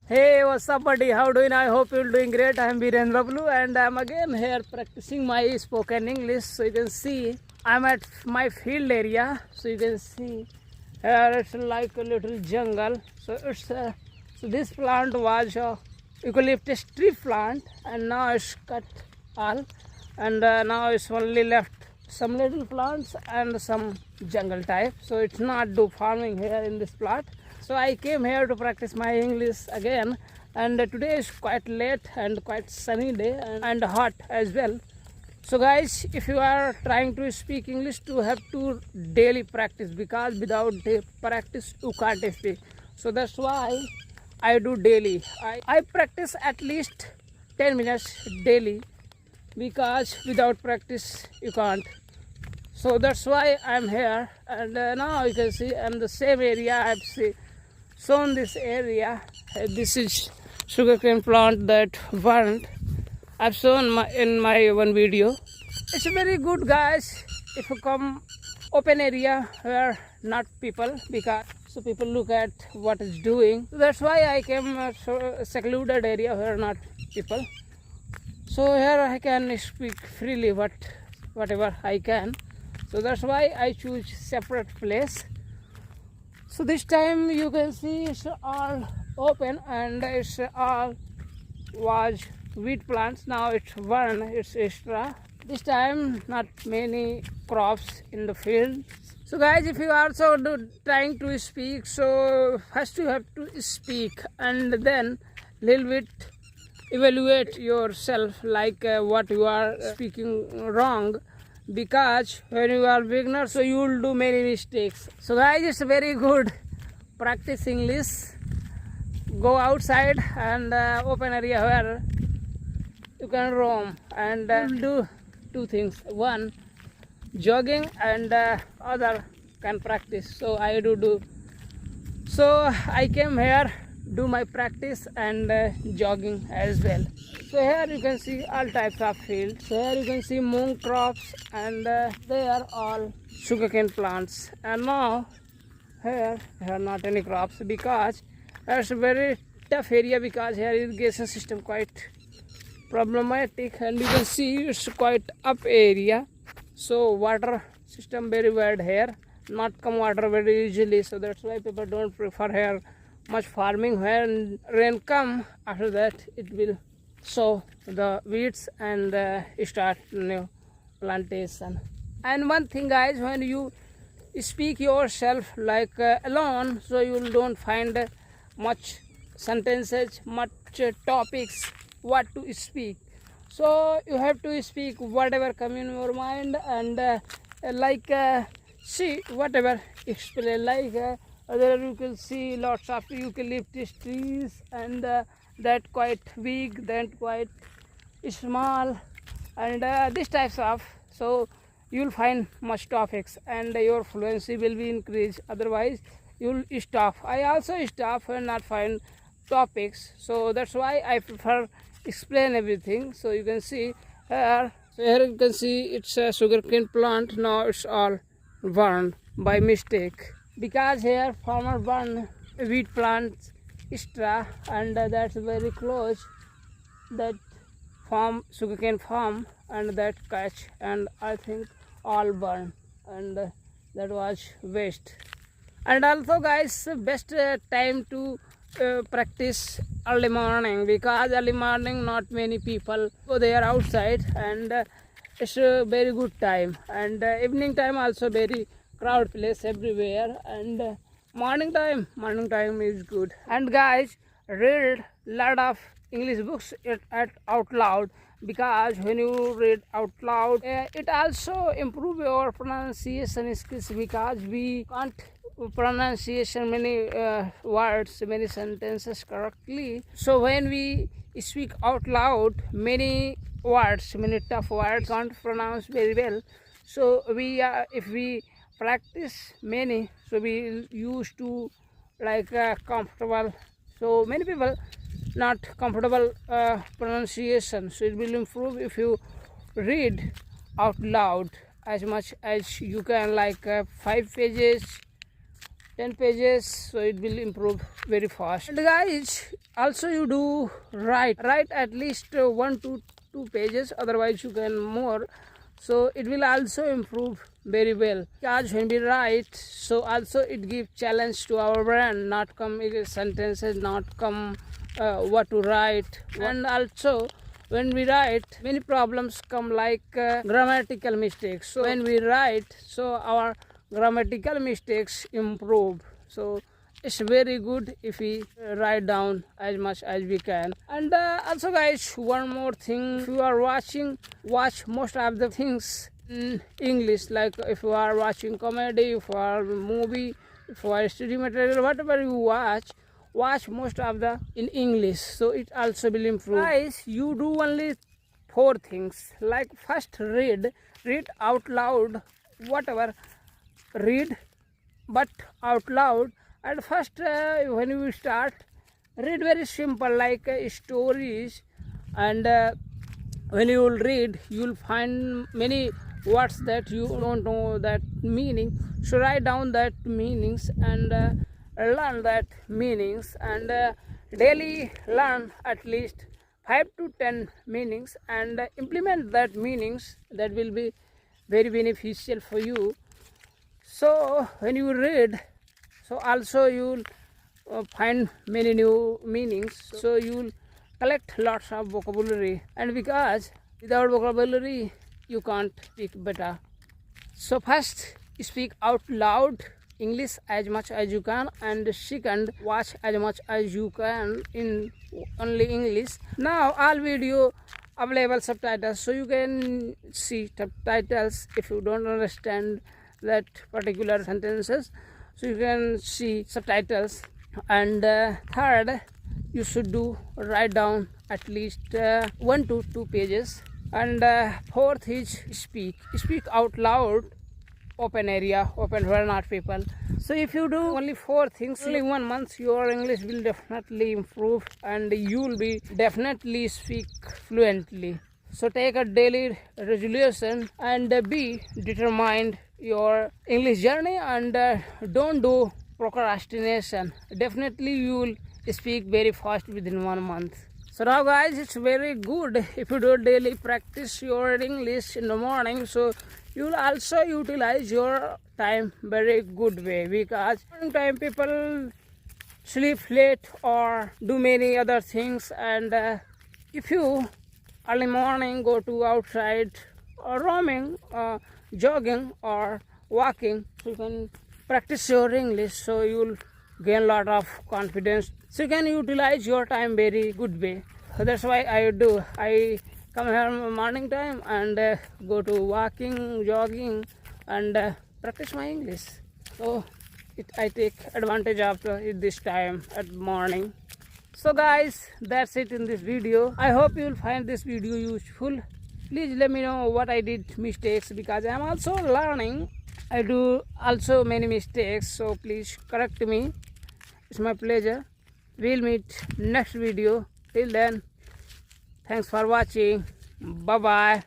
Hey, what's up, buddy? How doing? I hope you're doing great. I'm Virendra Blue, and I'm again here practicing my spoken English. So you can see I'm at my field area. So you can see here it's like a little jungle. So so this plant was a eucalyptus tree plant, and now it's cut all, and now it's only left some little plants and some jungle type. So it's not do farming here in this plot. So I came here to practice my English again, and today is quite late and quite sunny day and hot as well. So guys, if you are trying to speak English, you have to daily practice, because without practice you can't speak. So that's why I do daily. I practice at least 10 minutes daily, because without practice you can't. So that's why I'm here, and now you can see I'm the same area. I've shown this area. This is sugarcane plant that burned. I've shown in my one video. It's very good, guys, if you come open area where not people, because so people look at what is doing. So that's why I came secluded area where not people. So here I can speak freely whatever I can. So that's why I choose separate place. So this time you can see it's all open, and it's all was wheat plants. Now it's one, it's extra. This time not many crops in the field. So guys, if you are also trying to speak, so first you have to speak and then little bit evaluate yourself, like what you are speaking wrong, because when you are beginner, so you will do many mistakes. So guys, it's very good practice English. Go outside and open area where you can roam, and do two things: one, jogging, and other can practice. So I do. So I came here do my practice and jogging as well. So here you can see all types of fields. So here you can see moong crops, and they are all sugarcane plants. And now here are not any crops, because it's a very tough area, because here irrigation system quite problematic, and you can see it's quite up area. So water system very bad here, not come water very easily. So that's why people don't prefer here much farming. When rain come, after that it will sow the weeds and start new plantation. And one thing, guys, when you speak yourself like alone, so you don't find much sentences, much topics what to speak. So you have to speak whatever come in your mind, and see whatever explain, like there you can see lots of eucalyptus trees, and that quite big, then quite small, and these types of. So you will find much topics, and your fluency will be increased. Otherwise you will stop. I also stop and not find topics. So that's why I prefer explain everything. So you can see here. So here you can see it's a sugarcane plant. Now it's all burned by mistake, because here farmer burn wheat plants extra, and that's very close that farm, sugarcane farm, and that catch, and I think all burn, and that was waste. And also, guys, best time to practice early morning, because early morning not many people go there outside, and it's a very good time. And evening time also very crowd place everywhere, and morning time is good. And guys, read lot of English books at out loud, because when you read out loud, it also improve your pronunciation skills, because we can't pronunciation many words, many sentences correctly. So when we speak out loud, many words, many tough words can't pronounce very well. So we if we practice many, so we used to like comfortable. So many people not comfortable pronunciation, so it will improve if you read out loud as much as you can, like 5 pages 10 pages, so it will improve very fast. And guys, also you do write at least 1 to 2 pages, otherwise you can more, so it will also improve very well. Because when we write, so also it gives challenge to our brain, not come sentences, not come what to write. And also when we write, many problems come like grammatical mistakes. So when we write, so our grammatical mistakes improve. So it's very good if we write down as much as we can. And also guys, one more thing, if you are watch most of the things in English, like if you are watching comedy, if you are movie, if you are study material, whatever you watch most of the in English, so it also will improve. Guys, you do only 4 things, like first read out loud, whatever, read but out loud. And first when you start, read very simple, like stories. And when you will read, you will find many words that you don't know that meaning, so write down that meanings and learn that meanings. And daily learn at least 5 to 10 meanings and implement that meanings. That will be very beneficial for you. So when you read, so also you will find many new meanings, so you will collect lots of vocabulary. And because without vocabulary you can't speak better. So first, speak out loud English as much as you can, and second, watch as much as you can in only English. Now all video available subtitles, so you can see subtitles if you don't understand that particular sentences, so you can see subtitles. And third, you should do write down at least 1 to 2 pages. And fourth is speak out loud, open area, open where not people. So if you do only 4 things, only 1 month, your English will definitely improve and you will be definitely speak fluently. So take a daily resolution and be determined your English journey, and don't do procrastination. Definitely you will speak very fast within 1 month. So now guys, it's very good if you do daily practice your English in the morning, so you will also utilize your time very good way, because sometimes people sleep late or do many other things. And if you early morning go to outside or roaming, jogging or walking, so you can practice your English, so you will gain a lot of confidence, so you can utilize your time very good way. So that's why I come here morning time and go to walking, jogging, and practice my English. So I take advantage of this time at morning. So guys, that's it in this video. I hope you will find this video useful. Please let me know what I did mistakes, because I am also learning. I do also many mistakes, so please correct me. It's my pleasure. We'll meet next video. Till then, thanks for watching. Bye bye.